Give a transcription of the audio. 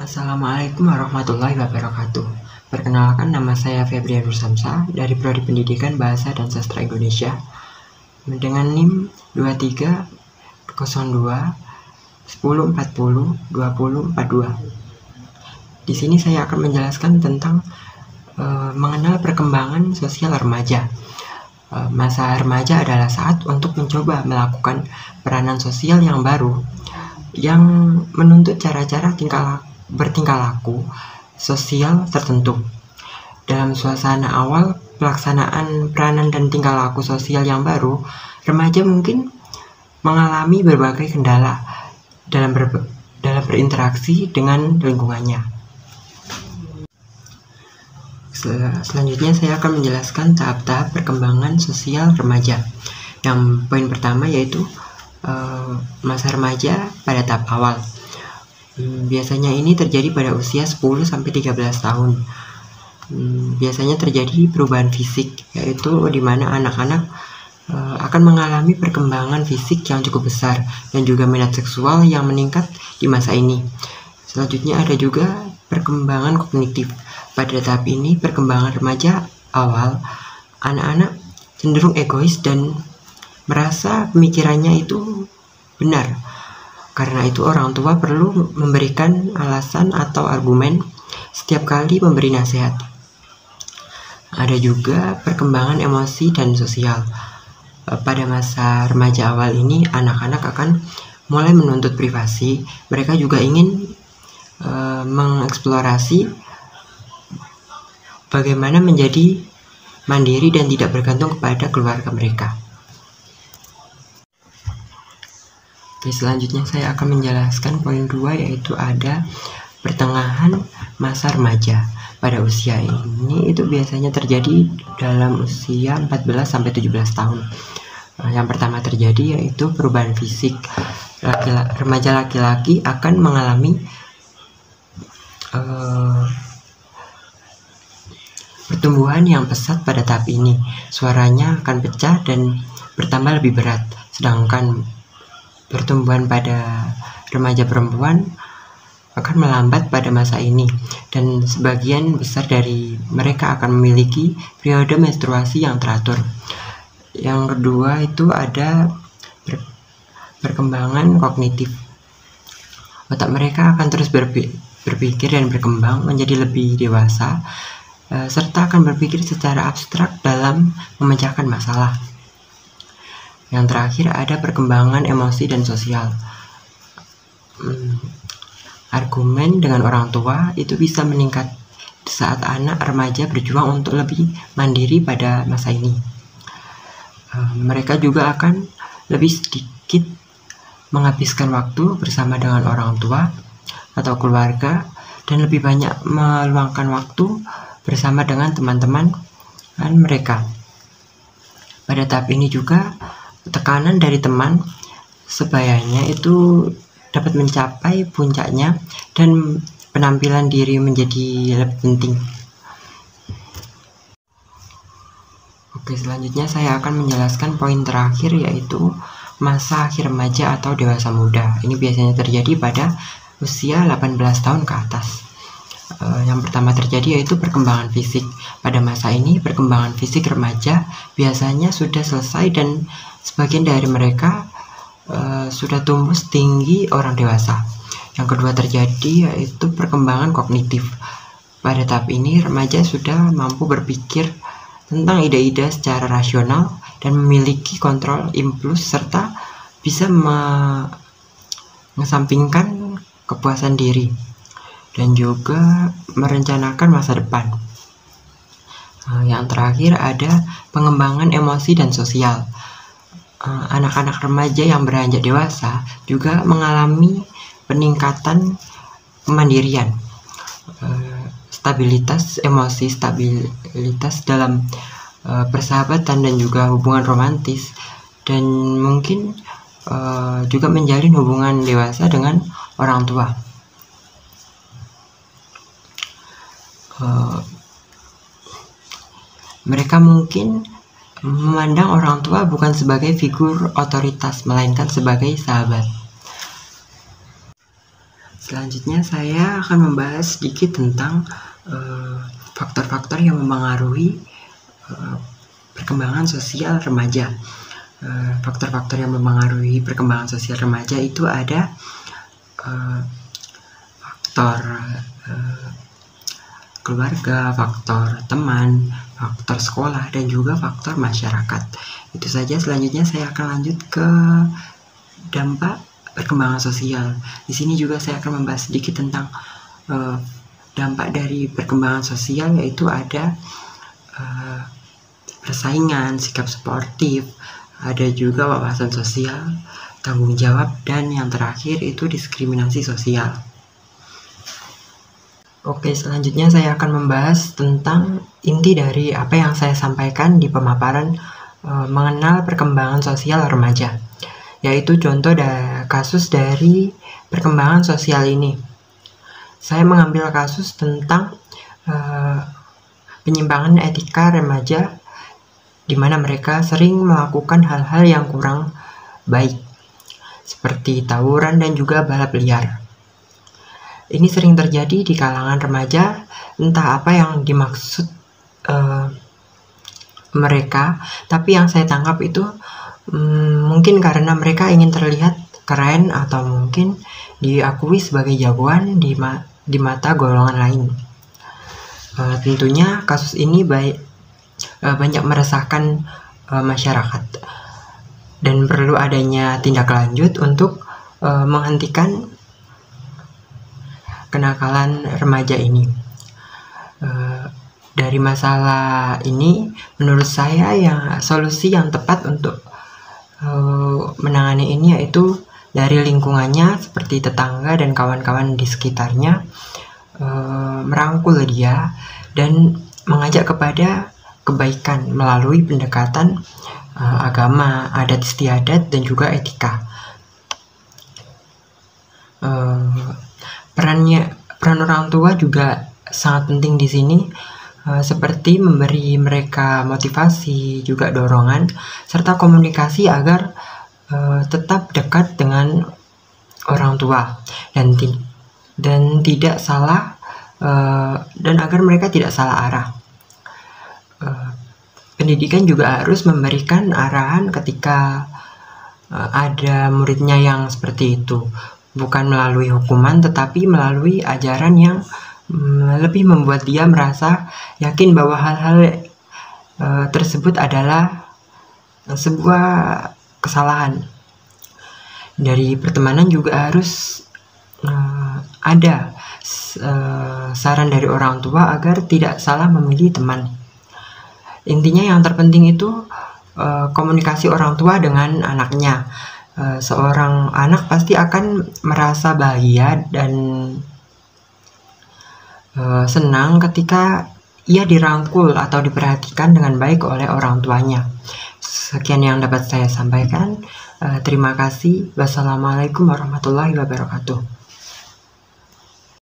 Assalamualaikum warahmatullahi wabarakatuh. Perkenalkan, nama saya Febrian Nursamsa dari Prodi Pendidikan Bahasa dan Sastra Indonesia dengan NIM 2302 1040 2042. Di sini saya akan menjelaskan tentang mengenal perkembangan sosial remaja. Masa remaja adalah saat untuk mencoba melakukan peranan sosial yang baru yang menuntut cara-cara bertingkah laku sosial tertentu. Dalam suasana awal pelaksanaan peranan dan tingkah laku sosial yang baru, remaja mungkin mengalami berbagai kendala dalam berinteraksi dengan lingkungannya. Selanjutnya saya akan menjelaskan tahap-tahap perkembangan sosial remaja. Yang poin pertama yaitu masa remaja pada tahap awal. Biasanya ini terjadi pada usia 10-13 tahun. Biasanya terjadi perubahan fisik, yaitu di mana anak-anak akan mengalami perkembangan fisik yang cukup besar dan juga minat seksual yang meningkat di masa ini. Selanjutnya ada juga perkembangan kognitif. Pada tahap ini, perkembangan remaja awal, anak-anak cenderung egois dan merasa pemikirannya itu benar. Karena itu orang tua perlu memberikan alasan atau argumen setiap kali memberi nasihat. Ada juga perkembangan emosi dan sosial. Pada masa remaja awal ini, anak-anak akan mulai menuntut privasi. Mereka juga ingin mengeksplorasi bagaimana menjadi mandiri dan tidak bergantung kepada keluarga mereka. Oke, selanjutnya saya akan menjelaskan poin 2, yaitu ada pertengahan masa remaja. Pada usia ini itu biasanya terjadi dalam usia 14-17 tahun. Yang pertama terjadi yaitu perubahan fisik. Remaja laki-laki akan mengalami pertumbuhan yang pesat pada tahap ini. Suaranya akan pecah dan bertambah lebih berat. Sedangkan pertumbuhan pada remaja perempuan akan melambat pada masa ini, dan sebagian besar dari mereka akan memiliki periode menstruasi yang teratur. Yang kedua itu ada perkembangan kognitif. Otak mereka akan terus berpikir dan berkembang menjadi lebih dewasa, serta akan berpikir secara abstrak dalam memecahkan masalah. Yang terakhir ada perkembangan emosi dan sosial. Argumen dengan orang tua itu bisa meningkat saat anak remaja berjuang untuk lebih mandiri pada masa ini. Mereka juga akan lebih sedikit menghabiskan waktu bersama dengan orang tua atau keluarga dan lebih banyak meluangkan waktu bersama dengan teman-teman mereka. Pada tahap ini juga tekanan dari teman sebayanya itu dapat mencapai puncaknya dan penampilan diri menjadi lebih penting. Oke, selanjutnya saya akan menjelaskan poin terakhir, yaitu masa akhir remaja atau dewasa muda. Ini biasanya terjadi pada usia 18 tahun ke atas. Yang pertama terjadi yaitu perkembangan fisik. Pada masa ini, perkembangan fisik remaja biasanya sudah selesai dan sebagian dari mereka sudah tumbuh setinggi orang dewasa. Yang kedua terjadi yaitu perkembangan kognitif. Pada tahap ini, remaja sudah mampu berpikir tentang ide-ide secara rasional dan memiliki kontrol impuls serta bisa mengesampingkan kepuasan diri dan juga merencanakan masa depan. Yang terakhir ada pengembangan emosi dan sosial. Anak-anak remaja yang beranjak dewasa juga mengalami peningkatan kemandirian, stabilitas emosi, stabilitas dalam persahabatan dan juga hubungan romantis, dan mungkin juga menjalin hubungan dewasa dengan orang tua. Mereka mungkin memandang orang tua bukan sebagai figur otoritas, melainkan sebagai sahabat. Selanjutnya saya akan membahas sedikit tentang faktor-faktor yang mempengaruhi perkembangan sosial remaja. Faktor-faktor yang mempengaruhi perkembangan sosial remaja itu ada faktor keluarga, faktor teman, faktor sekolah, dan juga faktor masyarakat. Itu saja. Selanjutnya saya akan lanjut ke dampak perkembangan sosial. Di sini juga saya akan membahas sedikit tentang dampak dari perkembangan sosial, yaitu ada persaingan, sikap sportif, ada juga wawasan sosial, tanggung jawab, dan yang terakhir itu diskriminasi sosial. Oke, selanjutnya saya akan membahas tentang inti dari apa yang saya sampaikan di pemaparan mengenal perkembangan sosial remaja, yaitu contoh kasus dari perkembangan sosial ini. Saya mengambil kasus tentang penyimpangan etika remaja, di mana mereka sering melakukan hal-hal yang kurang baik, seperti tawuran dan juga balap liar. Ini sering terjadi di kalangan remaja, entah apa yang dimaksud mereka, tapi yang saya tangkap itu mungkin karena mereka ingin terlihat keren atau mungkin diakui sebagai jagoan di mata golongan lain. Tentunya kasus ini banyak meresahkan masyarakat, dan perlu adanya tindak lanjut untuk menghentikan kenakalan remaja ini. Dari masalah ini, menurut saya solusi yang tepat untuk menangani ini yaitu dari lingkungannya, seperti tetangga dan kawan-kawan di sekitarnya, merangkul dia dan mengajak kepada kebaikan melalui pendekatan agama, adat istiadat, dan juga etika. Peran orang tua juga sangat penting di sini, seperti memberi mereka motivasi, juga dorongan, serta komunikasi agar tetap dekat dengan orang tua dan tidak salah dan agar mereka tidak salah arah. Pendidikan juga harus memberikan arahan ketika ada muridnya yang seperti itu, bukan melalui hukuman tetapi melalui ajaran yang lebih membuat dia merasa yakin bahwa hal-hal tersebut adalah sebuah kesalahan. Dari pertemanan juga harus ada saran dari orang tua agar tidak salah memilih teman. Intinya yang terpenting itu komunikasi orang tua dengan anaknya. Seorang anak pasti akan merasa bahagia dan senang ketika ia dirangkul atau diperhatikan dengan baik oleh orang tuanya. Sekian yang dapat saya sampaikan. Terima kasih. Wassalamualaikum warahmatullahi wabarakatuh.